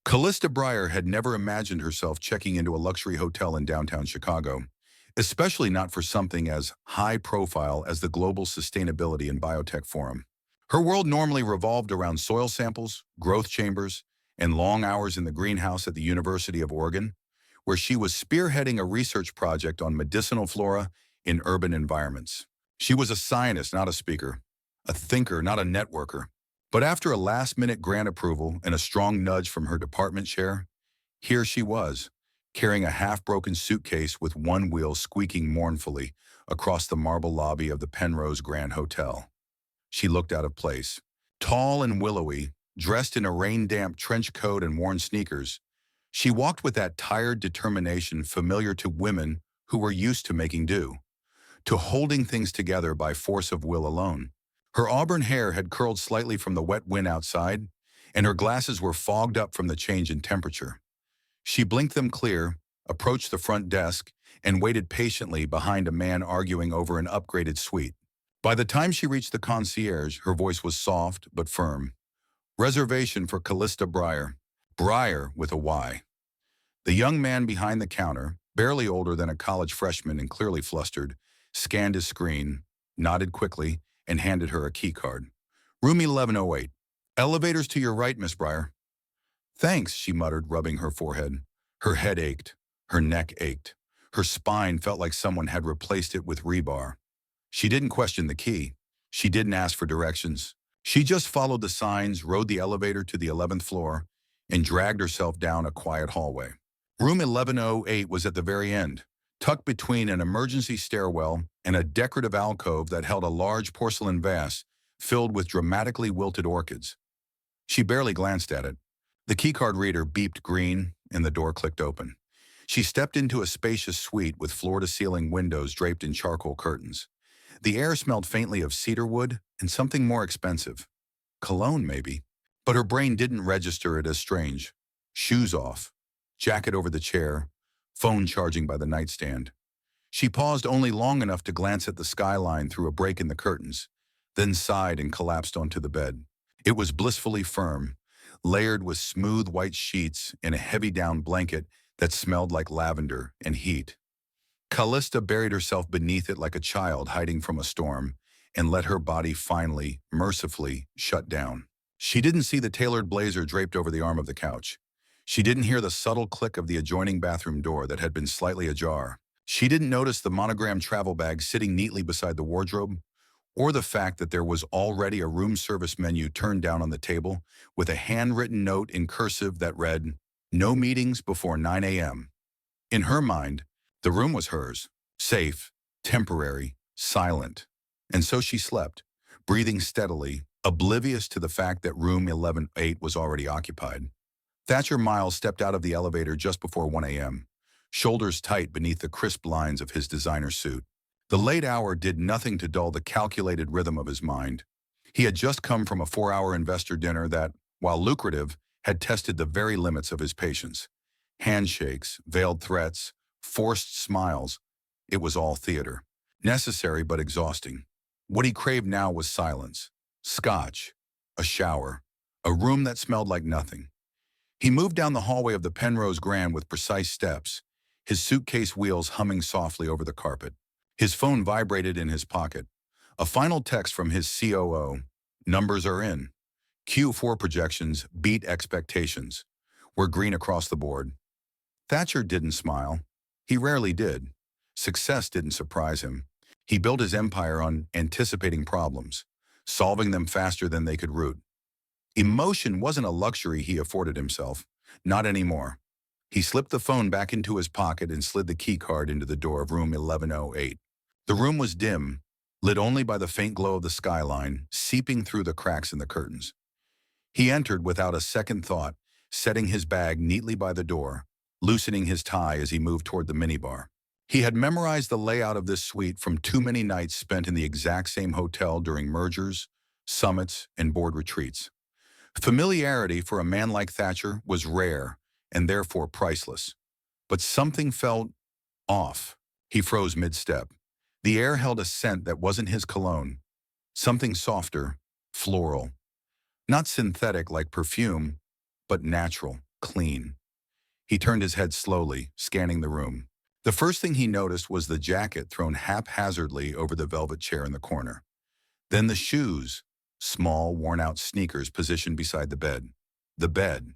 Callista Breyer had never imagined herself checking into a luxury hotel in downtown Chicago, especially not for something as high-profile as the Global Sustainability and Biotech Forum. Her world normally revolved around soil samples, growth chambers, and long hours in the greenhouse at the University of Oregon, where she was spearheading a research project on medicinal flora in urban environments. She was a scientist, not a speaker, a thinker, not a networker. But after a last-minute grant approval and a strong nudge from her department chair, here she was, carrying a half-broken suitcase with one wheel squeaking mournfully across the marble lobby of the Penrose Grand Hotel. She looked out of place. Tall and willowy, dressed in a rain-damp trench coat and worn sneakers, she walked with that tired determination familiar to women who were used to making do, to holding things together by force of will alone. Her auburn hair had curled slightly from the wet wind outside, and her glasses were fogged up from the change in temperature. She blinked them clear, approached the front desk, and waited patiently behind a man arguing over an upgraded suite. By the time she reached the concierge, her voice was soft but firm. Reservation for Callista Breyer. Breyer with a Y. The young man behind the counter, barely older than a college freshman and clearly flustered, scanned his screen, nodded quickly, and handed her a key card. Room 1108. Elevators to your right, Miss Breyer. Thanks, she muttered, rubbing her forehead. Her head ached. Her neck ached. Her spine felt like someone had replaced it with rebar. She didn't question the key. She didn't ask for directions. She just followed the signs, rode the elevator to the 11th floor, and dragged herself down a quiet hallway. Room 1108 was at the very end, tucked between an emergency stairwell and a decorative alcove that held a large porcelain vase filled with dramatically wilted orchids. She barely glanced at it. The keycard reader beeped green, and the door clicked open. She stepped into a spacious suite with floor-to-ceiling windows draped in charcoal curtains. The air smelled faintly of cedarwood and something more expensive. Cologne, maybe. But her brain didn't register it as strange. Shoes off, jacket over the chair, phone charging by the nightstand. She paused only long enough to glance at the skyline through a break in the curtains, then sighed and collapsed onto the bed. It was blissfully firm, layered with smooth white sheets and a heavy down blanket that smelled like lavender and heat. Callista buried herself beneath it like a child hiding from a storm and let her body finally, mercifully, shut down. She didn't see the tailored blazer draped over the arm of the couch. She didn't hear the subtle click of the adjoining bathroom door that had been slightly ajar. She didn't notice the monogrammed travel bag sitting neatly beside the wardrobe, or the fact that there was already a room service menu turned down on the table with a handwritten note in cursive that read, "No meetings before 9 a.m." In her mind, the room was hers, safe, temporary, silent. And so she slept, breathing steadily, oblivious to the fact that room 1108 was already occupied. Thatcher Miles stepped out of the elevator just before 1 a.m., shoulders tight beneath the crisp lines of his designer suit. The late hour did nothing to dull the calculated rhythm of his mind. He had just come from a 4-hour investor dinner that, while lucrative, had tested the very limits of his patience. Handshakes, veiled threats, forced smiles. It was all theater. Necessary but exhausting. What he craved now was silence, scotch, a shower, a room that smelled like nothing. He moved down the hallway of the Penrose Grand with precise steps, his suitcase wheels humming softly over the carpet. His phone vibrated in his pocket. A final text from his COO. Numbers are in. Q4 projections beat expectations. We're green across the board. Thatcher didn't smile. He rarely did. Success didn't surprise him. He built his empire on anticipating problems, solving them faster than they could root. Emotion wasn't a luxury he afforded himself. Not anymore. He slipped the phone back into his pocket and slid the key card into the door of room 1108. The room was dim, lit only by the faint glow of the skyline, seeping through the cracks in the curtains. He entered without a second thought, setting his bag neatly by the door, loosening his tie as he moved toward the minibar. He had memorized the layout of this suite from too many nights spent in the exact same hotel during mergers, summits, and board retreats. Familiarity for a man like Thatcher was rare and therefore priceless. But something felt off. He froze mid-step. The air held a scent that wasn't his cologne. Something softer, floral. Not synthetic like perfume, but natural. clean. He turned his head slowly, scanning the room. The first thing he noticed was the jacket thrown haphazardly over the velvet chair in the corner. Then the shoes, small, worn-out sneakers positioned beside the bed. The bed.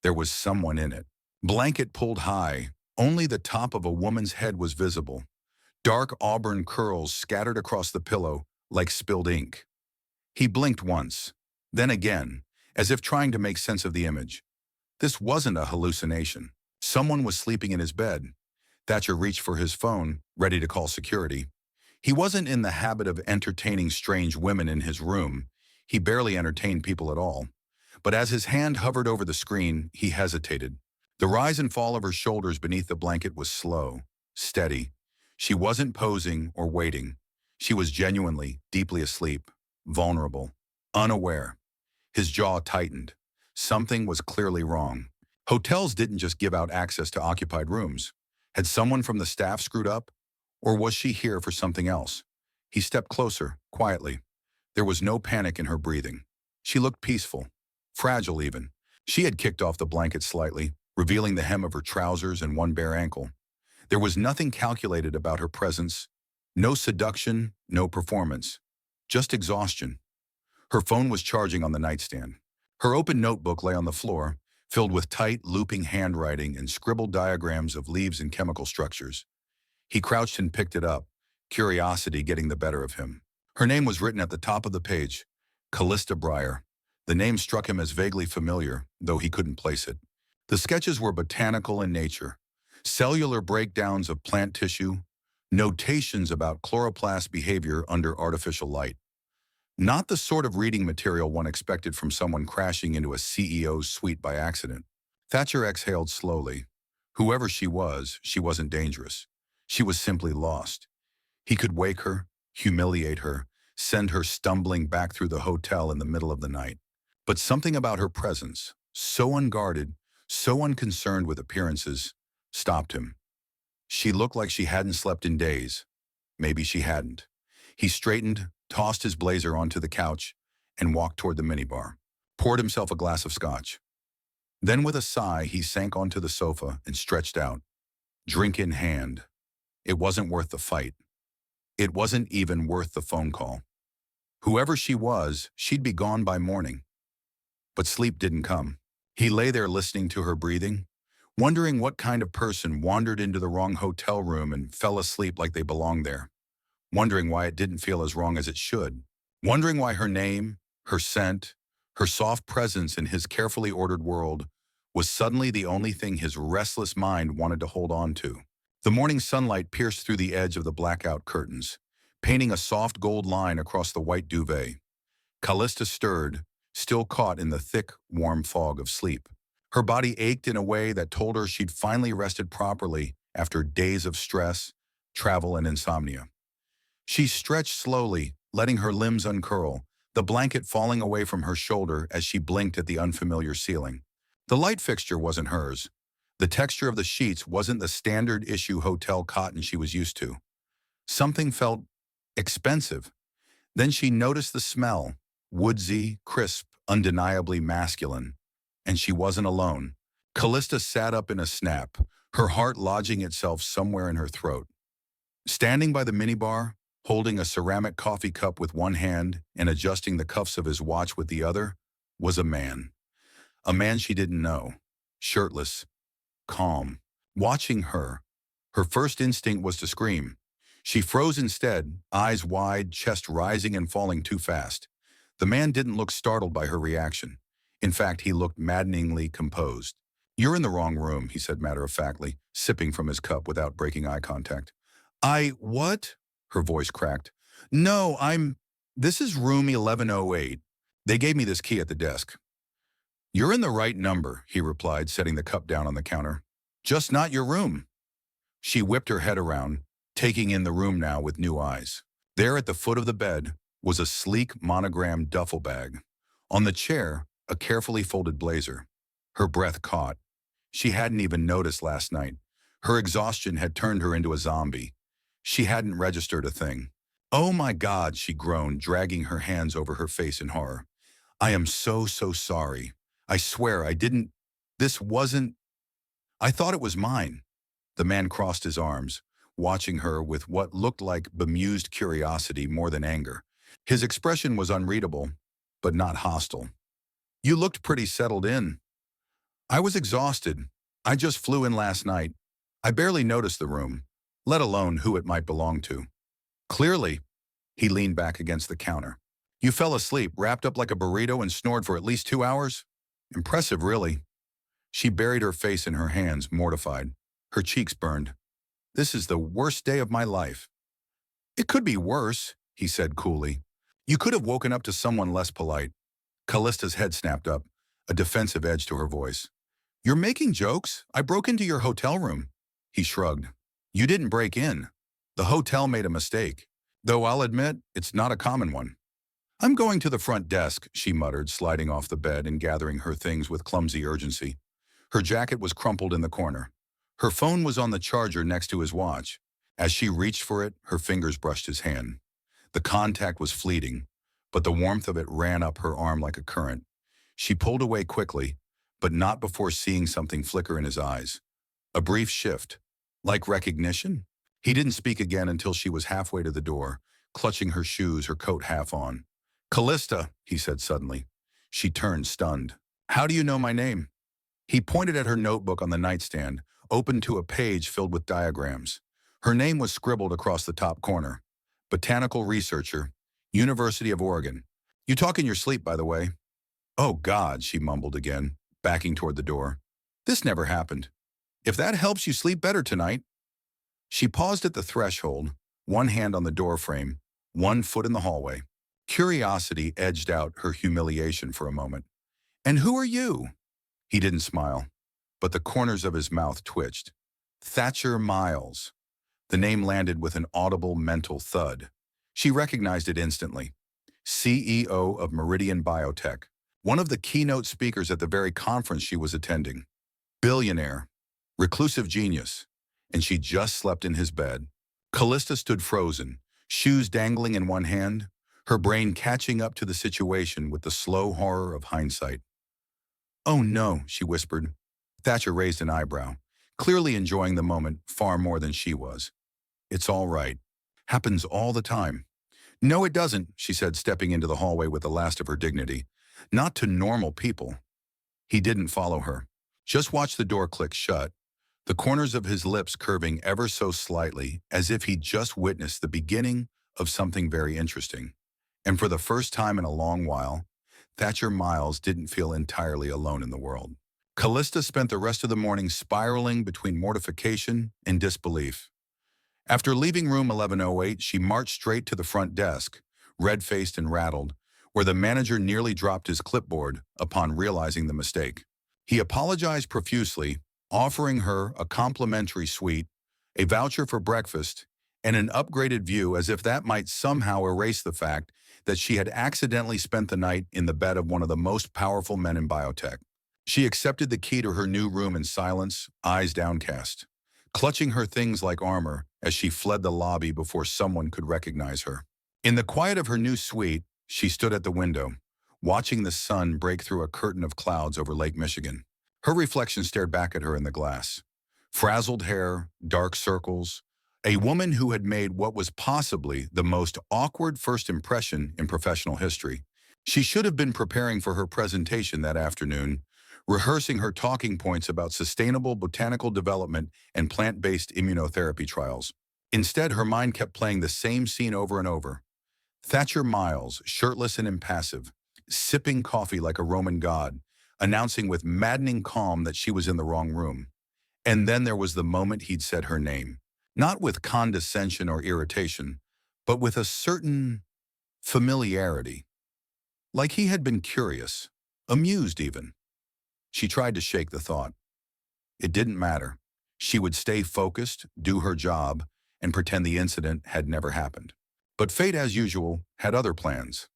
There was someone in it. Blanket pulled high. Only the top of a woman's head was visible. Dark auburn curls scattered across the pillow like spilled ink. He blinked once, then again, as if trying to make sense of the image. This wasn't a hallucination. Someone was sleeping in his bed. Thatcher reached for his phone, ready to call security. He wasn't in the habit of entertaining strange women in his room. He barely entertained people at all. But as his hand hovered over the screen, he hesitated. The rise and fall of her shoulders beneath the blanket was slow, steady. She wasn't posing or waiting. She was genuinely, deeply asleep, vulnerable, unaware. His jaw tightened. Something was clearly wrong. Hotels didn't just give out access to occupied rooms. Had someone from the staff screwed up? Or was she here for something else? He stepped closer, quietly. There was no panic in her breathing. She looked peaceful, fragile even. She had kicked off the blanket slightly, revealing the hem of her trousers and one bare ankle. There was nothing calculated about her presence. No seduction, no performance. Just exhaustion. Her phone was charging on the nightstand. Her open notebook lay on the floor, filled with tight, looping handwriting and scribbled diagrams of leaves and chemical structures. He crouched and picked it up, curiosity getting the better of him. Her name was written at the top of the page, Callista Breyer. The name struck him as vaguely familiar, though he couldn't place it. The sketches were botanical in nature, cellular breakdowns of plant tissue, notations about chloroplast behavior under artificial light. Not the sort of reading material one expected from someone crashing into a CEO's suite by accident. Thatcher exhaled slowly. Whoever she wasn't dangerous. She was simply lost. He could wake her, humiliate her, send her stumbling back through the hotel in the middle of the night. But something about her presence, so unguarded, so unconcerned with appearances, stopped him. She looked like she hadn't slept in days. Maybe she hadn't. He straightened, tossed his blazer onto the couch, and walked toward the minibar. Poured himself a glass of scotch. Then with a sigh, he sank onto the sofa and stretched out, drink in hand. It wasn't worth the fight. It wasn't even worth the phone call. Whoever she was, she'd be gone by morning. But sleep didn't come. He lay there listening to her breathing, wondering what kind of person wandered into the wrong hotel room and fell asleep like they belonged there. Wondering why it didn't feel as wrong as it should. Wondering why her name, her scent, her soft presence in his carefully ordered world was suddenly the only thing his restless mind wanted to hold on to. The morning sunlight pierced through the edge of the blackout curtains, painting a soft gold line across the white duvet. Callista stirred, still caught in the thick, warm fog of sleep. Her body ached in a way that told her she'd finally rested properly after days of stress, travel, and insomnia. She stretched slowly, letting her limbs uncurl, the blanket falling away from her shoulder as she blinked at the unfamiliar ceiling. The light fixture wasn't hers. The texture of the sheets wasn't the standard-issue hotel cotton she was used to. Something felt expensive. Then she noticed the smell, woodsy, crisp, undeniably masculine. And she wasn't alone. Callista sat up in a snap, her heart lodging itself somewhere in her throat. Standing by the minibar, holding a ceramic coffee cup with one hand and adjusting the cuffs of his watch with the other, was a man. A man she didn't know, shirtless, calm. Watching her, her first instinct was to scream. She froze instead, eyes wide, chest rising and falling too fast. The man didn't look startled by her reaction. In fact, he looked maddeningly composed. "You're in the wrong room," he said matter-of-factly, sipping from his cup without breaking eye contact. What?" Her voice cracked. "No, this is room 1108. They gave me this key at the desk." "You're in the right number," he replied, setting the cup down on the counter. "Just not your room." She whipped her head around, taking in the room now with new eyes. There at the foot of the bed was a sleek monogrammed duffel bag. On the chair, a carefully folded blazer. Her breath caught. She hadn't even noticed last night. Her exhaustion had turned her into a zombie. She hadn't registered a thing. "Oh my God," she groaned, dragging her hands over her face in horror. "I am so sorry. I swear I didn't." This wasn't... I thought it was mine. The man crossed his arms, watching her with what looked like bemused curiosity more than anger. His expression was unreadable, but not hostile. You looked pretty settled in. I was exhausted. I just flew in last night. I barely noticed the room, let alone who it might belong to. Clearly, he leaned back against the counter. You fell asleep, wrapped up like a burrito and snored for at least 2 hours? Impressive, really. She buried her face in her hands, mortified. Her cheeks burned. This is the worst day of my life. It could be worse, he said coolly. You could have woken up to someone less polite. Callista's head snapped up, a defensive edge to her voice. You're making jokes? I broke into your hotel room. He shrugged. You didn't break in. The hotel made a mistake, though I'll admit it's not a common one. I'm going to the front desk, she muttered, sliding off the bed and gathering her things with clumsy urgency. Her jacket was crumpled in the corner. Her phone was on the charger next to his watch. As she reached for it, her fingers brushed his hand. The contact was fleeting, but the warmth of it ran up her arm like a current. She pulled away quickly, but not before seeing something flicker in his eyes. A brief shift. Like recognition? He didn't speak again until she was halfway to the door, clutching her shoes, her coat half on. Callista, he said suddenly. She turned, stunned. How do you know my name? He pointed at her notebook on the nightstand, open to a page filled with diagrams. Her name was scribbled across the top corner. Botanical researcher, University of Oregon. You talk in your sleep, by the way. Oh, God, she mumbled again, backing toward the door. This never happened. If that helps you sleep better tonight. She paused at the threshold, one hand on the doorframe, one foot in the hallway. Curiosity edged out her humiliation for a moment. And who are you? He didn't smile, but the corners of his mouth twitched. Thatcher Miles. The name landed with an audible mental thud. She recognized it instantly. CEO of Meridian Biotech, one of the keynote speakers at the very conference she was attending. Billionaire, reclusive genius, and she just slept in his bed. Callista stood frozen, shoes dangling in one hand, her brain catching up to the situation with the slow horror of hindsight. Oh no, she whispered. Thatcher raised an eyebrow, clearly enjoying the moment far more than she was. It's all right. Happens all the time. No, it doesn't, she said, stepping into the hallway with the last of her dignity. Not to normal people. He didn't follow her. Just watched the door click shut, the corners of his lips curving ever so slightly, as if he'd just witnessed the beginning of something very interesting. And for the first time in a long while, Thatcher Miles didn't feel entirely alone in the world. Callista spent the rest of the morning spiraling between mortification and disbelief. After leaving room 1108, she marched straight to the front desk, red-faced and rattled, where the manager nearly dropped his clipboard upon realizing the mistake. He apologized profusely, offering her a complimentary suite, a voucher for breakfast, and an upgraded view, as if that might somehow erase the fact that she had accidentally spent the night in the bed of one of the most powerful men in biotech. She accepted the key to her new room in silence, eyes downcast, clutching her things like armor as she fled the lobby before someone could recognize her. In the quiet of her new suite, she stood at the window, watching the sun break through a curtain of clouds over Lake Michigan. Her reflection stared back at her in the glass. Frazzled hair, dark circles, a woman who had made what was possibly the most awkward first impression in professional history. She should have been preparing for her presentation that afternoon, rehearsing her talking points about sustainable botanical development and plant-based immunotherapy trials. Instead, her mind kept playing the same scene over and over. Thatcher Miles, shirtless and impassive, sipping coffee like a Roman god, announcing with maddening calm that she was in the wrong room. And then there was the moment he'd said her name, not with condescension or irritation, but with a certain familiarity. Like he had been curious, amused even. She tried to shake the thought. It didn't matter. She would stay focused, do her job, and pretend the incident had never happened. But fate, as usual, had other plans.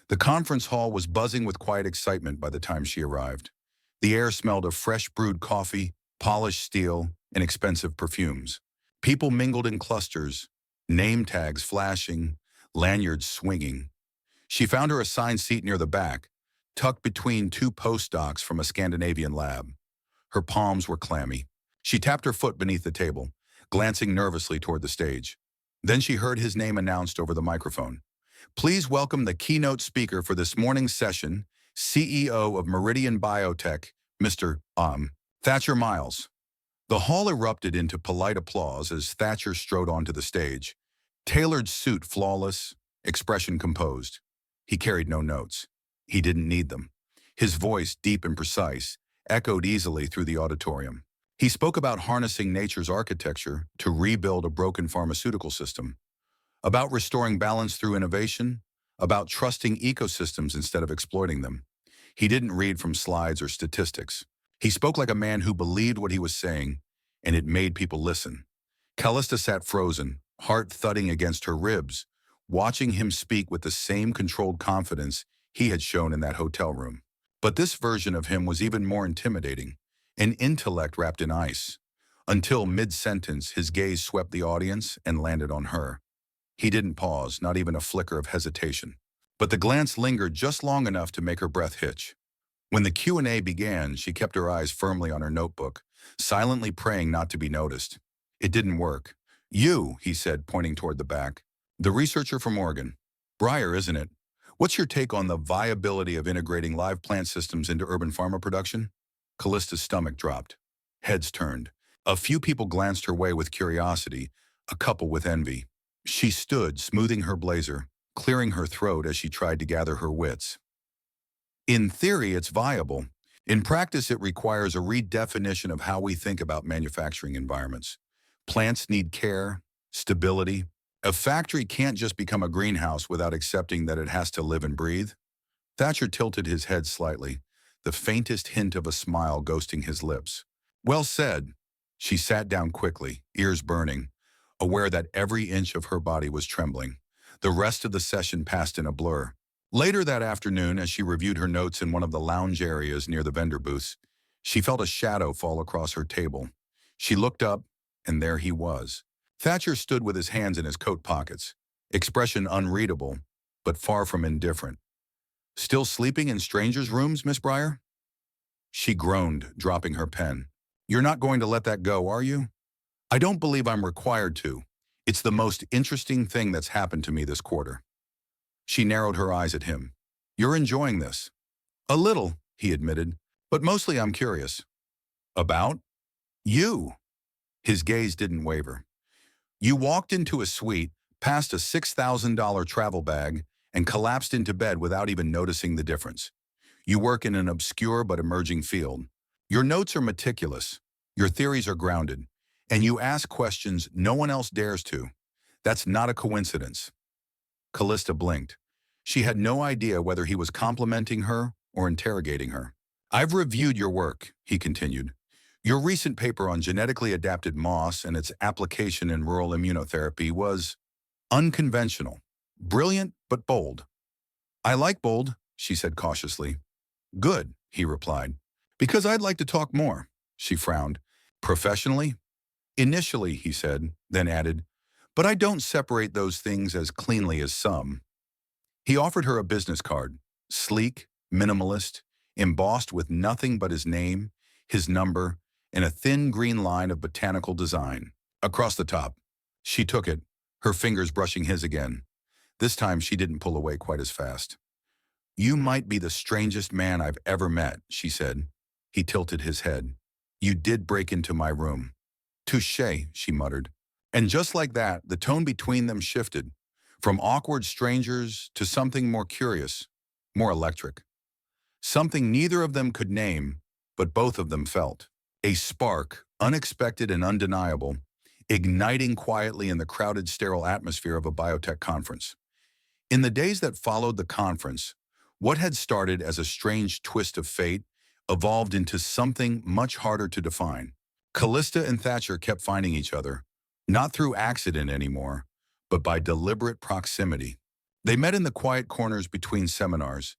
The conference hall was buzzing with quiet excitement by the time she arrived. The air smelled of fresh brewed coffee, polished steel, and expensive perfumes. People mingled in clusters, name tags flashing, lanyards swinging. She found her assigned seat near the back, tucked between two postdocs from a Scandinavian lab. Her palms were clammy. She tapped her foot beneath the table, glancing nervously toward the stage. Then she heard his name announced over the microphone. Please welcome the keynote speaker for this morning's session, CEO of Meridian Biotech, Mr. Thatcher Miles. The hall erupted into polite applause as Thatcher strode onto the stage. Tailored suit flawless, expression composed. He carried no notes. He didn't need them. His voice, deep and precise, echoed easily through the auditorium. He spoke about harnessing nature's architecture to rebuild a broken pharmaceutical system, about restoring balance through innovation, about trusting ecosystems instead of exploiting them. He didn't read from slides or statistics. He spoke like a man who believed what he was saying, and it made people listen. Callista sat frozen, heart thudding against her ribs, watching him speak with the same controlled confidence he had shown in that hotel room. But this version of him was even more intimidating, an intellect wrapped in ice. Until mid-sentence, his gaze swept the audience and landed on her. He didn't pause, not even a flicker of hesitation. But the glance lingered just long enough to make her breath hitch. When the Q&A began, she kept her eyes firmly on her notebook, silently praying not to be noticed. It didn't work. You, he said, pointing toward the back. The researcher from Oregon. Breyer, isn't it? What's your take on the viability of integrating live plant systems into urban pharma production? Callista's stomach dropped. Heads turned. A few people glanced her way with curiosity, a couple with envy. She stood, smoothing her blazer, clearing her throat as she tried to gather her wits. In theory, it's viable. In practice, it requires a redefinition of how we think about manufacturing environments. Plants need care, stability. A factory can't just become a greenhouse without accepting that it has to live and breathe. Thatcher tilted his head slightly, the faintest hint of a smile ghosting his lips. Well said. She sat down quickly, ears burning, aware that every inch of her body was trembling. The rest of the session passed in a blur. Later that afternoon, as she reviewed her notes in one of the lounge areas near the vendor booths, she felt a shadow fall across her table. She looked up, and there he was. Thatcher stood with his hands in his coat pockets, expression unreadable, but far from indifferent. Still sleeping in strangers' rooms, Miss Breyer? She groaned, dropping her pen. You're not going to let that go, are you? I don't believe I'm required to. It's the most interesting thing that's happened to me this quarter. She narrowed her eyes at him. You're enjoying this. A little, he admitted, but mostly I'm curious. About? You. His gaze didn't waver. You walked into a suite, passed a $6,000 travel bag, and collapsed into bed without even noticing the difference. You work in an obscure but emerging field. Your notes are meticulous. Your theories are grounded. And you ask questions no one else dares to. That's not a coincidence. Callista blinked. She had no idea whether he was complimenting her or interrogating her. I've reviewed your work, he continued. Your recent paper on genetically adapted moss and its application in rural immunotherapy was unconventional, brilliant but bold. I like bold, she said cautiously. Good, he replied. Because I'd like to talk more, she frowned. Professionally? Initially, he said, then added, but I don't separate those things as cleanly as some. He offered her a business card, sleek, minimalist, embossed with nothing but his name, his number, and a thin green line of botanical design. Across the top. She took it, her fingers brushing his again. This time she didn't pull away quite as fast. You might be the strangest man I've ever met, she said. He tilted his head. You did break into my room. Touché, she muttered. And just like that, the tone between them shifted, from awkward strangers to something more curious, more electric. Something neither of them could name, but both of them felt. A spark, unexpected and undeniable, igniting quietly in the crowded, sterile atmosphere of a biotech conference. In the days that followed the conference, what had started as a strange twist of fate evolved into something much harder to define. Callista and Thatcher kept finding each other, not through accident anymore, but by deliberate proximity. They met in the quiet corners between seminars,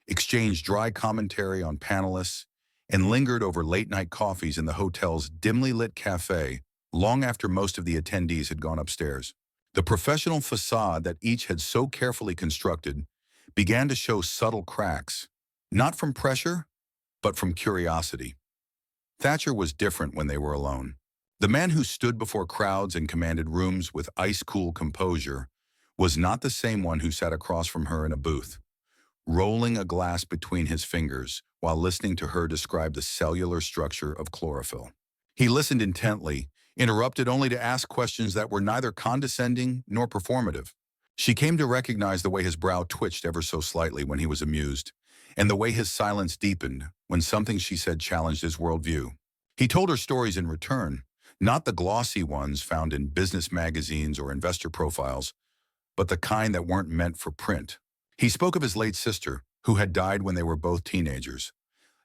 exchanged dry commentary on panelists, and lingered over late-night coffees in the hotel's dimly lit cafe long after most of the attendees had gone upstairs. The professional facade that each had so carefully constructed began to show subtle cracks, not from pressure, but from curiosity. Thatcher was different when they were alone. The man who stood before crowds and commanded rooms with ice-cool composure was not the same one who sat across from her in a booth, rolling a glass between his fingers while listening to her describe the cellular structure of chlorophyll. He listened intently, interrupted only to ask questions that were neither condescending nor performative. She came to recognize the way his brow twitched ever so slightly when he was amused, and the way his silence deepened when something she said challenged his worldview. He told her stories in return, not the glossy ones found in business magazines or investor profiles, but the kind that weren't meant for print. He spoke of his late sister, who had died when they were both teenagers,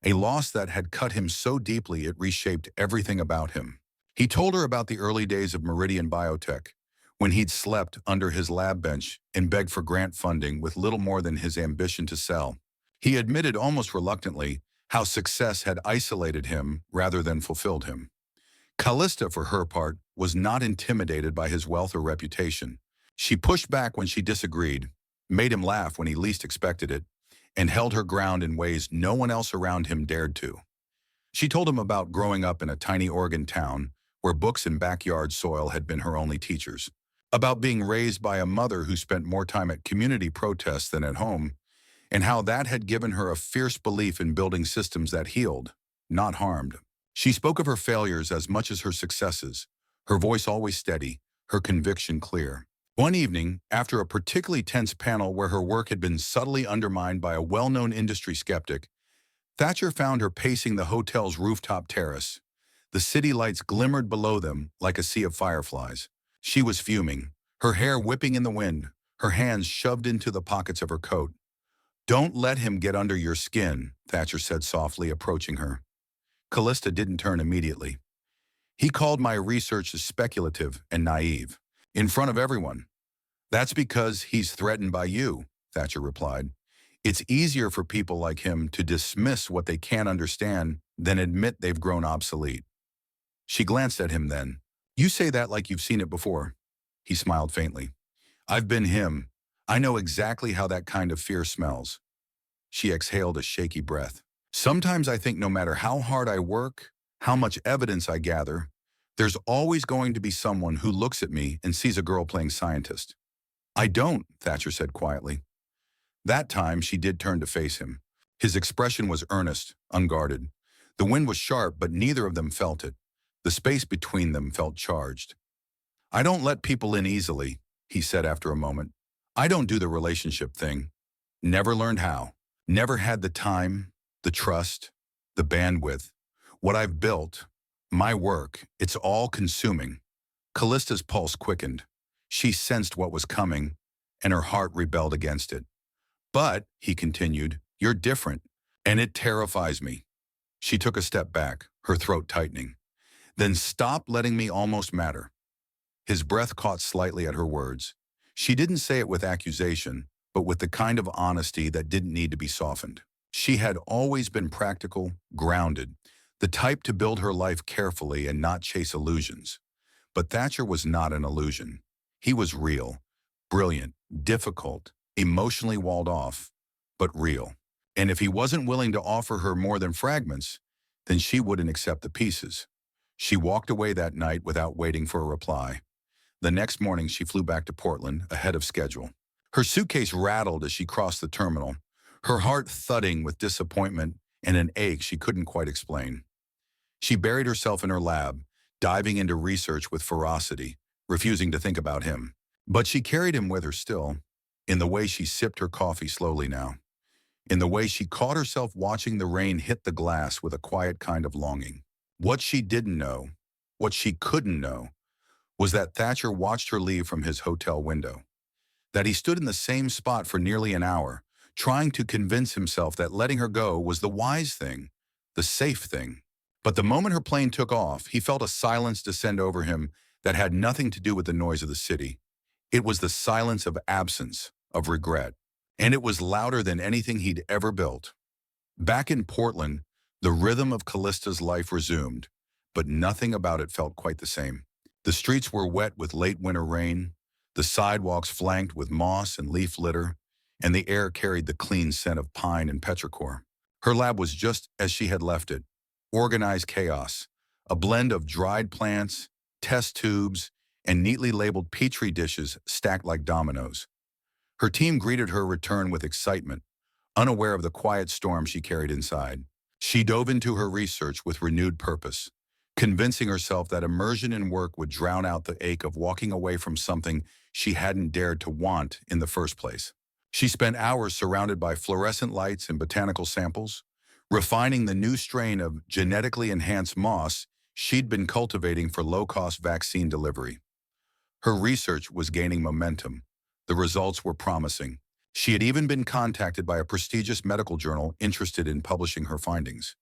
a loss that had cut him so deeply it reshaped everything about him. He told her about the early days of Meridian Biotech, when he'd slept under his lab bench and begged for grant funding with little more than his ambition to sell. He admitted almost reluctantly how success had isolated him rather than fulfilled him. Callista, for her part, was not intimidated by his wealth or reputation. She pushed back when she disagreed, made him laugh when he least expected it, and held her ground in ways no one else around him dared to. She told him about growing up in a tiny Oregon town where books and backyard soil had been her only teachers, about being raised by a mother who spent more time at community protests than at home, and how that had given her a fierce belief in building systems that healed, not harmed. She spoke of her failures as much as her successes, her voice always steady, her conviction clear. One evening, after a particularly tense panel where her work had been subtly undermined by a well-known industry skeptic, Thatcher found her pacing the hotel's rooftop terrace. The city lights glimmered below them like a sea of fireflies. She was fuming, her hair whipping in the wind, her hands shoved into the pockets of her coat. "Don't let him get under your skin," Thatcher said softly, approaching her. Callista didn't turn immediately. "He called my research speculative and naive, in front of everyone." "That's because he's threatened by you," Thatcher replied. "It's easier for people like him to dismiss what they can't understand than admit they've grown obsolete." She glanced at him then. "You say that like you've seen it before." He smiled faintly. "I've been him. I know exactly how that kind of fear smells." She exhaled a shaky breath. "Sometimes I think no matter how hard I work, how much evidence I gather, there's always going to be someone who looks at me and sees a girl playing scientist." "I don't," Thatcher said quietly. That time she did turn to face him. His expression was earnest, unguarded. The wind was sharp, but neither of them felt it. The space between them felt charged. "I don't let people in easily," he said after a moment. "I don't do the relationship thing. Never learned how. Never had the time, the trust, the bandwidth. What I've built, my work, it's all consuming." Callista's pulse quickened. She sensed what was coming, and her heart rebelled against it. "But," he continued, "you're different, and it terrifies me." She took a step back, her throat tightening. "Then stop letting me almost matter." His breath caught slightly at her words. She didn't say it with accusation, but with the kind of honesty that didn't need to be softened. She had always been practical, grounded, the type to build her life carefully and not chase illusions. But Thatcher was not an illusion. He was real, brilliant, difficult, emotionally walled off, but real. And if he wasn't willing to offer her more than fragments, then she wouldn't accept the pieces. She walked away that night without waiting for a reply. The next morning, she flew back to Portland ahead of schedule. Her suitcase rattled as she crossed the terminal, her heart thudding with disappointment and an ache she couldn't quite explain. She buried herself in her lab, diving into research with ferocity, refusing to think about him. But she carried him with her still, in the way she sipped her coffee slowly now, in the way she caught herself watching the rain hit the glass with a quiet kind of longing. What she didn't know, what she couldn't know, was that Thatcher watched her leave from his hotel window, that he stood in the same spot for nearly an hour, trying to convince himself that letting her go was the wise thing, the safe thing. But the moment her plane took off, he felt a silence descend over him that had nothing to do with the noise of the city. It was the silence of absence, of regret, and it was louder than anything he'd ever built. Back in Portland, the rhythm of Callista's life resumed, but nothing about it felt quite the same. The streets were wet with late winter rain, the sidewalks flanked with moss and leaf litter, and the air carried the clean scent of pine and petrichor. Her lab was just as she had left it, organized chaos, a blend of dried plants, test tubes, and neatly labeled petri dishes stacked like dominoes. Her team greeted her return with excitement, unaware of the quiet storm she carried inside. She dove into her research with renewed purpose, convincing herself that immersion in work would drown out the ache of walking away from something she hadn't dared to want in the first place. She spent hours surrounded by fluorescent lights and botanical samples, refining the new strain of genetically enhanced moss she'd been cultivating for low-cost vaccine delivery. Her research was gaining momentum. The results were promising. She had even been contacted by a prestigious medical journal interested in publishing her findings.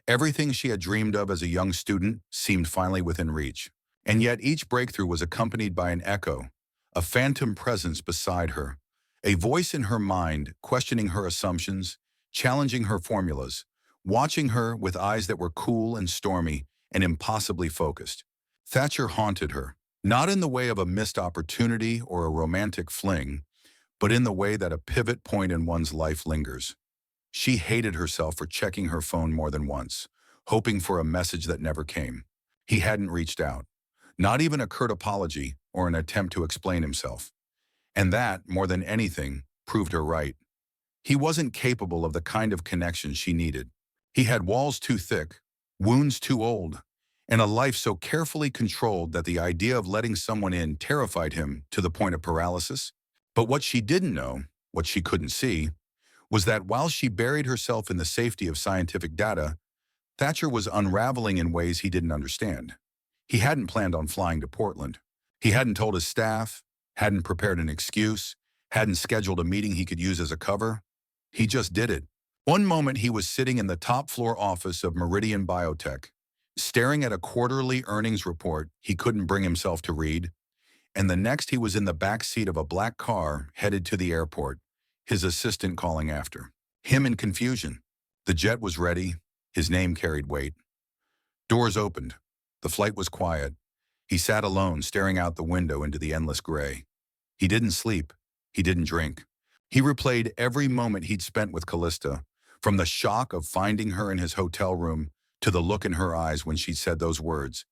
Everything she had dreamed of as a young student seemed finally within reach. And yet each breakthrough was accompanied by an echo, a phantom presence beside her, a voice in her mind questioning her assumptions, challenging her formulas, watching her with eyes that were cool and stormy and impossibly focused. Thatcher haunted her, not in the way of a missed opportunity or a romantic fling, but in the way that a pivot point in one's life lingers. She hated herself for checking her phone more than once, hoping for a message that never came. He hadn't reached out, not even a curt apology or an attempt to explain himself. And that, more than anything, proved her right. He wasn't capable of the kind of connection she needed. He had walls too thick, wounds too old, and a life so carefully controlled that the idea of letting someone in terrified him to the point of paralysis. But what she didn't know, what she couldn't see, was that while she buried herself in the safety of scientific data, Thatcher was unraveling in ways he didn't understand. He hadn't planned on flying to Portland. He hadn't told his staff, hadn't prepared an excuse, hadn't scheduled a meeting he could use as a cover. He just did it. One moment he was sitting in the top floor office of Meridian Biotech, staring at a quarterly earnings report he couldn't bring himself to read, and the next he was in the back seat of a black car headed to the airport, his assistant calling after. Him in confusion. The jet was ready. His name carried weight. Doors opened. The flight was quiet. He sat alone, staring out the window into the endless gray. He didn't sleep. He didn't drink. He replayed every moment he'd spent with Callista, from the shock of finding her in his hotel room to the look in her eyes when she said those words.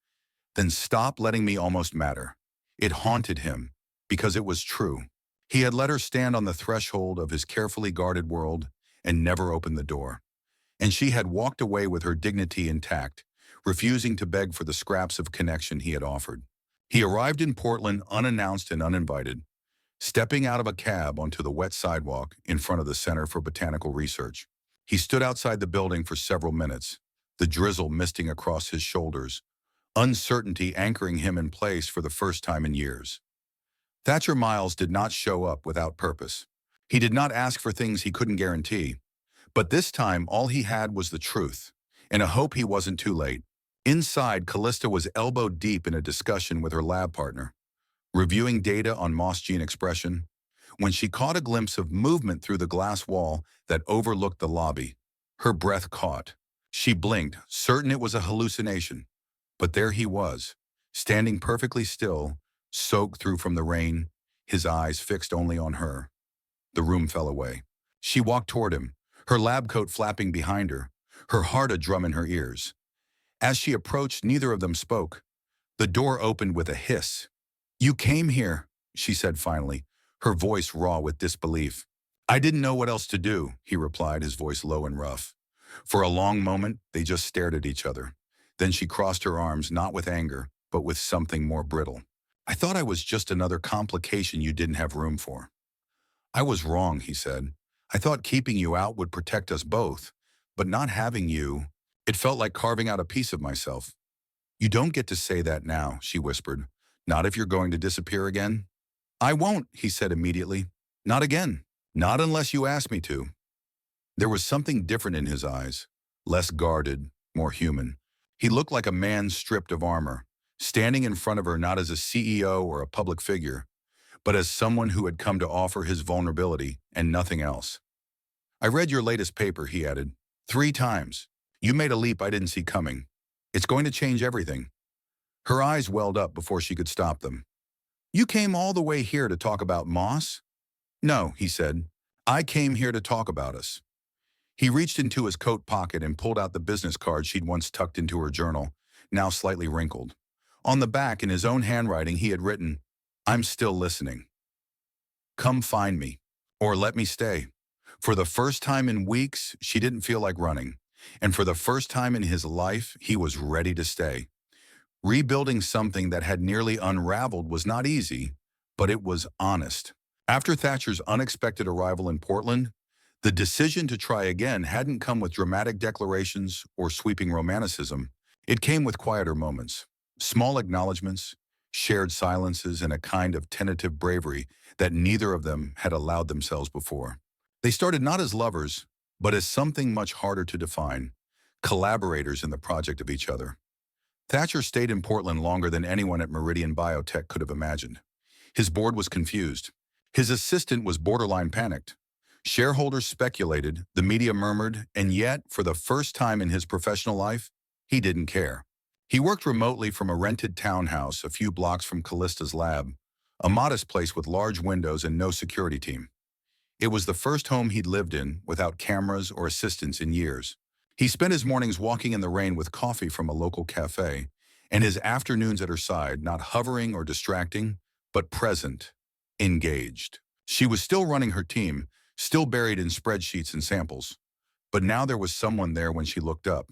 Then stop letting me almost matter. It haunted him, because it was true. He had let her stand on the threshold of his carefully guarded world and never opened the door. And she had walked away with her dignity intact, refusing to beg for the scraps of connection he had offered. He arrived in Portland unannounced and uninvited, stepping out of a cab onto the wet sidewalk in front of the Center for Botanical Research. He stood outside the building for several minutes, the drizzle misting across his shoulders, uncertainty anchoring him in place for the first time in years. Thatcher Miles did not show up without purpose. He did not ask for things he couldn't guarantee. But this time, all he had was the truth, and a hope he wasn't too late. Inside, Callista was elbow deep in a discussion with her lab partner, reviewing data on moss gene expression, when she caught a glimpse of movement through the glass wall that overlooked the lobby. Her breath caught. She blinked, certain it was a hallucination. But there he was, standing perfectly still, soaked through from the rain, his eyes fixed only on her. The room fell away. She walked toward him, her lab coat flapping behind her, her heart a drum in her ears. As she approached, neither of them spoke. The door opened with a hiss. "You came here," she said finally, her voice raw with disbelief. "I didn't know what else to do," he replied, his voice low and rough. For a long moment, they just stared at each other. Then she crossed her arms, not with anger, but with something more brittle. "I thought I was just another complication you didn't have room for." "I was wrong," he said. "I thought keeping you out would protect us both, but not having you, it felt like carving out a piece of myself." "You don't get to say that now," she whispered. "Not if you're going to disappear again." "I won't," he said immediately. "Not again. Not unless you ask me to." There was something different in his eyes, less guarded, more human. He looked like a man stripped of armor, standing in front of her not as a CEO or a public figure, but as someone who had come to offer his vulnerability and nothing else. "I read your latest paper," he added. 3 times. You made a leap I didn't see coming. It's going to change everything." Her eyes welled up before she could stop them. "You came all the way here to talk about moss?" "No," he said. "I came here to talk about us." He reached into his coat pocket and pulled out the business card she'd once tucked into her journal, now slightly wrinkled. On the back, in his own handwriting, he had written, "I'm still listening. Come find me, or let me stay." For the first time in weeks, she didn't feel like running. And for the first time in his life, he was ready to stay. Rebuilding something that had nearly unraveled was not easy, but it was honest. After Thatcher's unexpected arrival in Portland, the decision to try again hadn't come with dramatic declarations or sweeping romanticism. It came with quieter moments, small acknowledgments, shared silences, and a kind of tentative bravery that neither of them had allowed themselves before. They started not as lovers, but as something much harder to define, collaborators in the project of each other. Thatcher stayed in Portland longer than anyone at Meridian Biotech could have imagined. His board was confused. His assistant was borderline panicked. Shareholders speculated, the media murmured, and yet, for the first time in his professional life, he didn't care. He worked remotely from a rented townhouse a few blocks from Callista's lab, a modest place with large windows and no security team. It was the first home he'd lived in, without cameras or assistants in years. He spent his mornings walking in the rain with coffee from a local cafe, and his afternoons at her side, not hovering or distracting, but present, engaged. She was still running her team, still buried in spreadsheets and samples. But now there was someone there when she looked up,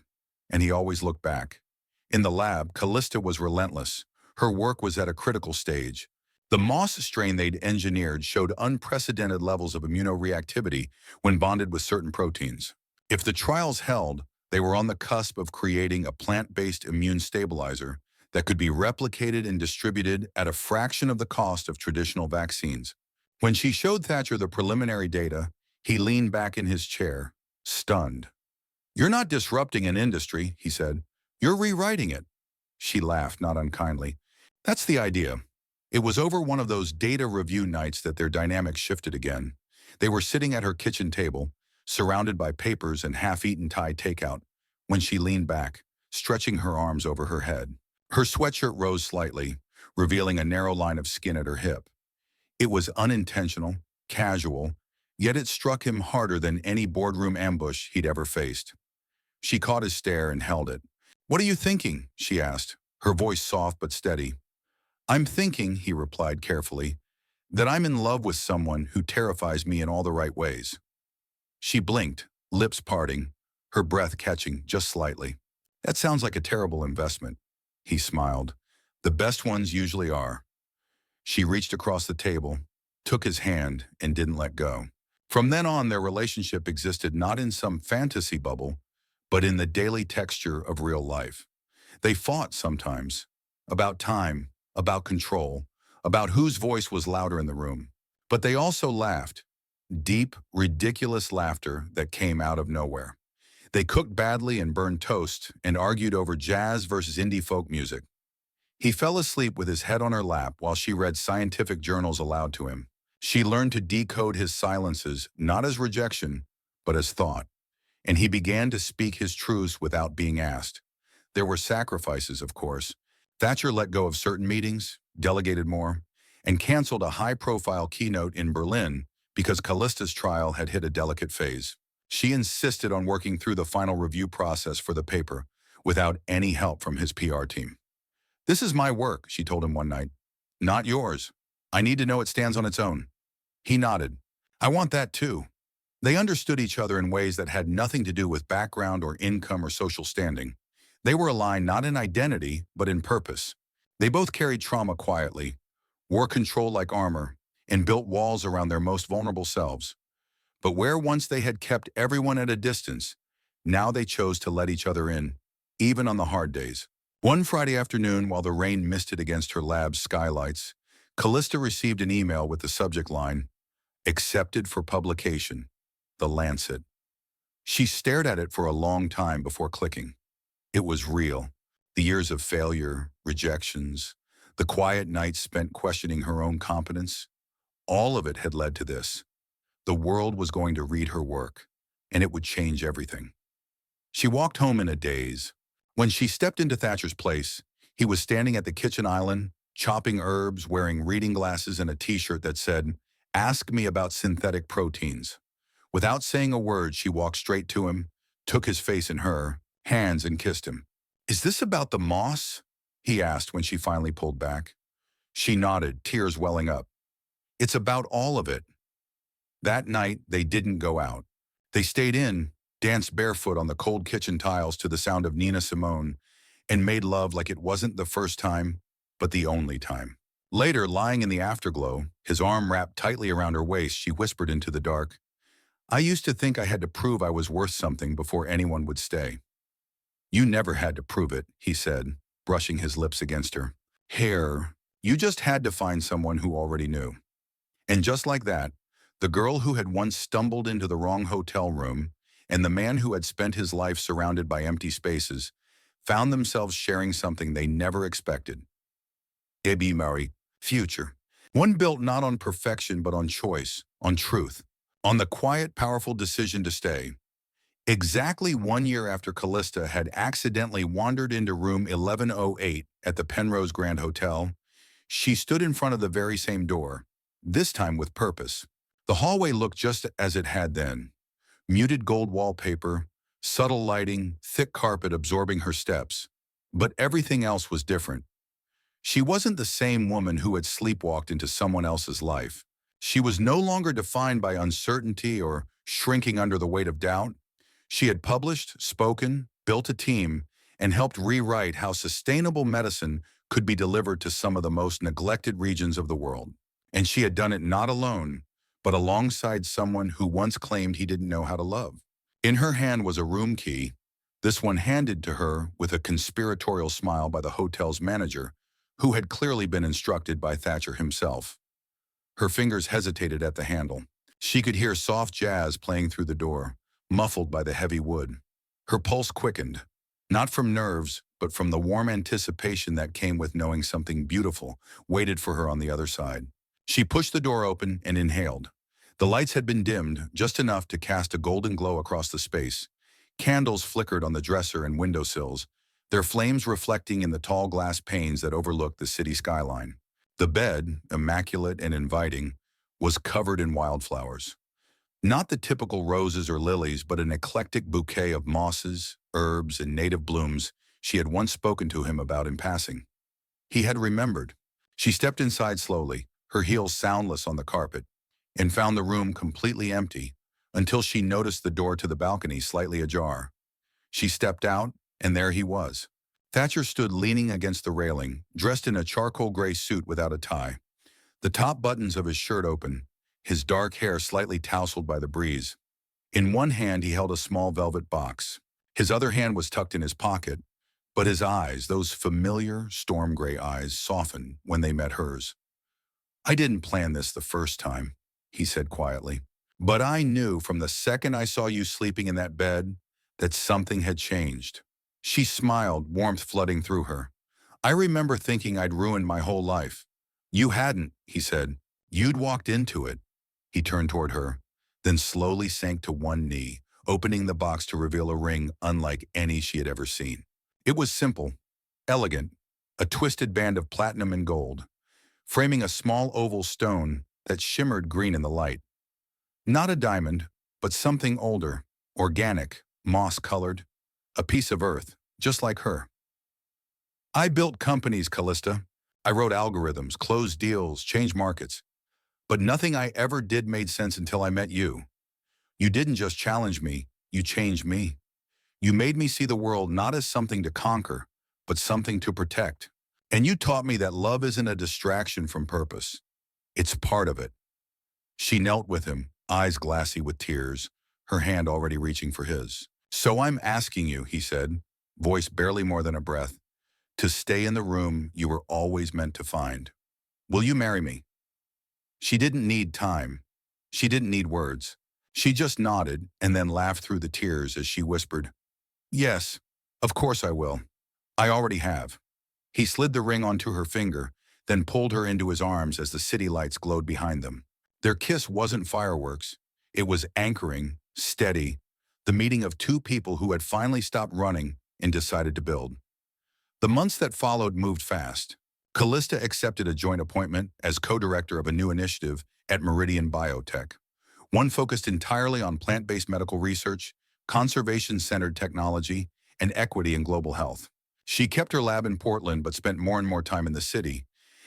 and he always looked back. In the lab, Callista was relentless. Her work was at a critical stage. The moss strain they'd engineered showed unprecedented levels of immunoreactivity when bonded with certain proteins. If the trials held, they were on the cusp of creating a plant-based immune stabilizer that could be replicated and distributed at a fraction of the cost of traditional vaccines. When she showed Thatcher the preliminary data, he leaned back in his chair, stunned. "You're not disrupting an industry," he said. "You're rewriting it." She laughed, not unkindly. "That's the idea." It was over one of those data review nights that their dynamics shifted again. They were sitting at her kitchen table, surrounded by papers and half-eaten Thai takeout, when she leaned back, stretching her arms over her head. Her sweatshirt rose slightly, revealing a narrow line of skin at her hip. It was unintentional, casual, yet it struck him harder than any boardroom ambush he'd ever faced. She caught his stare and held it. "What are you thinking?" she asked, her voice soft but steady. "I'm thinking," he replied carefully, "that I'm in love with someone who terrifies me in all the right ways." She blinked, lips parting, her breath catching just slightly. "That sounds like a terrible investment." He smiled. "The best ones usually are." She reached across the table, took his hand, and didn't let go. From then on, their relationship existed not in some fantasy bubble, but in the daily texture of real life. They fought sometimes, about time, about control, about whose voice was louder in the room. But they also laughed, deep, ridiculous laughter that came out of nowhere. They cooked badly and burned toast and argued over jazz versus indie folk music. He fell asleep with his head on her lap while she read scientific journals aloud to him. She learned to decode his silences not as rejection, but as thought. And he began to speak his truths without being asked. There were sacrifices, of course. Thatcher let go of certain meetings, delegated more, and canceled a high-profile keynote in Berlin because Callista's trial had hit a delicate phase. She insisted on working through the final review process for the paper without any help from his PR team. "This is my work," she told him one night. "Not yours. I need to know it stands on its own." He nodded. "I want that too." They understood each other in ways that had nothing to do with background or income or social standing. They were aligned not in identity, but in purpose. They both carried trauma quietly, wore control like armor, and built walls around their most vulnerable selves. But where once they had kept everyone at a distance, now they chose to let each other in, even on the hard days. One Friday afternoon, while the rain misted against her lab's skylights, Callista received an email with the subject line, "Accepted for publication, The Lancet." She stared at it for a long time before clicking. It was real. The years of failure, rejections, the quiet nights spent questioning her own competence, all of it had led to this. The world was going to read her work, and it would change everything. She walked home in a daze. When she stepped into Thatcher's place, he was standing at the kitchen island, chopping herbs, wearing reading glasses and a t-shirt that said, "Ask me about synthetic proteins." Without saying a word, she walked straight to him, took his face in her hands and kissed him. "Is this about the moss?" he asked when she finally pulled back. She nodded, tears welling up. "It's about all of it." That night, they didn't go out. They stayed in, danced barefoot on the cold kitchen tiles to the sound of Nina Simone, and made love like it wasn't the first time, but the only time. Later, lying in the afterglow, his arm wrapped tightly around her waist, she whispered into the dark, "I used to think I had to prove I was worth something before anyone would stay." "You never had to prove it," he said, brushing his lips against her hair. "You just had to find someone who already knew." And just like that, the girl who had once stumbled into the wrong hotel room and the man who had spent his life surrounded by empty spaces found themselves sharing something they never expected. A.B. Murray, future. One built not on perfection but on choice, on truth, on the quiet, powerful decision to stay. Exactly 1 year after Callista had accidentally wandered into room 1108 at the Penrose Grand Hotel, she stood in front of the very same door, this time with purpose. The hallway looked just as it had then. Muted gold wallpaper, subtle lighting, thick carpet absorbing her steps. But everything else was different. She wasn't the same woman who had sleepwalked into someone else's life. She was no longer defined by uncertainty or shrinking under the weight of doubt. She had published, spoken, built a team, and helped rewrite how sustainable medicine could be delivered to some of the most neglected regions of the world. And she had done it not alone, but alongside someone who once claimed he didn't know how to love. In her hand was a room key, this one handed to her with a conspiratorial smile by the hotel's manager, who had clearly been instructed by Thatcher himself. Her fingers hesitated at the handle. She could hear soft jazz playing through the door, muffled by the heavy wood. Her pulse quickened, not from nerves, but from the warm anticipation that came with knowing something beautiful waited for her on the other side. She pushed the door open and inhaled. The lights had been dimmed, just enough to cast a golden glow across the space. Candles flickered on the dresser and windowsills, their flames reflecting in the tall glass panes that overlooked the city skyline. The bed, immaculate and inviting, was covered in wildflowers. Not the typical roses or lilies, but an eclectic bouquet of mosses, herbs, and native blooms she had once spoken to him about in passing. He had remembered. She stepped inside slowly, her heels soundless on the carpet, and found the room completely empty until she noticed the door to the balcony slightly ajar. She stepped out, and there he was. Thatcher stood leaning against the railing, dressed in a charcoal gray suit without a tie, the top buttons of his shirt open, his dark hair slightly tousled by the breeze. In one hand he held a small velvet box. His other hand was tucked in his pocket, but his eyes, those familiar storm gray eyes, softened when they met hers. "I didn't plan this the first time," he said quietly, "but I knew from the second I saw you sleeping in that bed that something had changed." She smiled, warmth flooding through her. "I remember thinking I'd ruined my whole life." "You hadn't," he said. "You'd walked into it." He turned toward her, then slowly sank to one knee, opening the box to reveal a ring unlike any she had ever seen. It was simple, elegant, a twisted band of platinum and gold, framing a small oval stone that shimmered green in the light. Not a diamond, but something older, organic, moss-colored, a piece of earth, just like her. "I built companies, Callista. I wrote algorithms, closed deals, changed markets. But nothing I ever did made sense until I met you. You didn't just challenge me, you changed me. You made me see the world not as something to conquer, but something to protect. And you taught me that love isn't a distraction from purpose. It's part of it." She knelt with him, eyes glassy with tears, her hand already reaching for his. "So I'm asking you," he said, voice barely more than a breath, "to stay in the room you were always meant to find. Will you marry me?" She didn't need time. She didn't need words. She just nodded and then laughed through the tears as she whispered, "Yes, of course I will. I already have." He slid the ring onto her finger, then pulled her into his arms as the city lights glowed behind them. Their kiss wasn't fireworks. It was anchoring, steady, the meeting of two people who had finally stopped running and decided to build. The months that followed moved fast. Callista accepted a joint appointment as co-director of a new initiative at Meridian Biotech, One focused entirely on plant-based medical research, conservation-centered technology, and equity in global health. She kept her lab in Portland but spent more and more time in the city,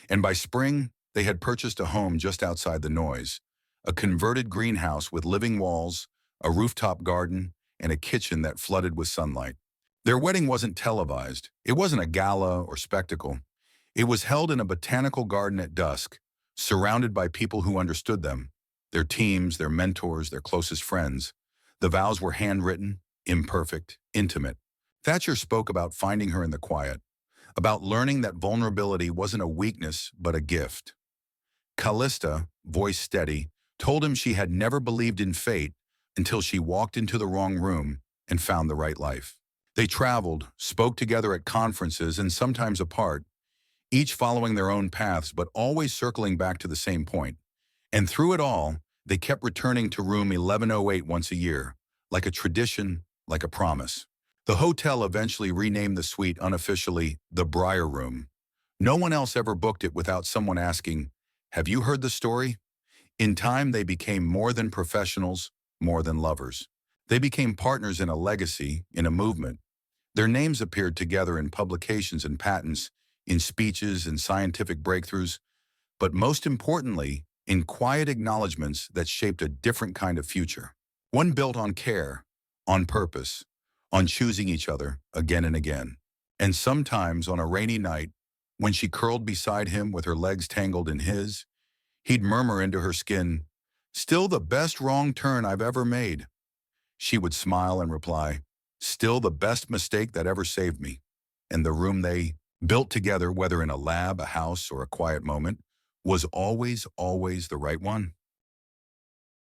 and by spring, they had purchased a home just outside the noise, a converted greenhouse with living walls, a rooftop garden, and a kitchen that flooded with sunlight. Their wedding wasn't televised. It wasn't a gala or spectacle. It was held in a botanical garden at dusk, surrounded by people who understood them, their teams, their mentors, their closest friends. The vows were handwritten, imperfect, intimate. Thatcher spoke about finding her in the quiet, about learning that vulnerability wasn't a weakness but a gift. Callista, voice steady, told him she had never believed in fate until she walked into the wrong room and found the right life. They traveled, spoke together at conferences and sometimes apart, each following their own paths but always circling back to the same point. And through it all, they kept returning to room 1108 once a year, like a tradition, like a promise. The hotel eventually renamed the suite unofficially the Briar Room. No one else ever booked it without someone asking, "Have you heard the story?" In time, they became more than professionals, more than lovers. They became partners in a legacy, in a movement. Their names appeared together in publications and patents, in speeches and scientific breakthroughs, but most importantly, in quiet acknowledgments that shaped a different kind of future. One built on care, on purpose, on choosing each other again and again. And sometimes on a rainy night, when she curled beside him with her legs tangled in his, he'd murmur into her skin, "Still the best wrong turn I've ever made." She would smile and reply, "Still the best mistake that ever saved me." And the room they built together, whether in a lab, a house, or a quiet moment, was always, always the right one.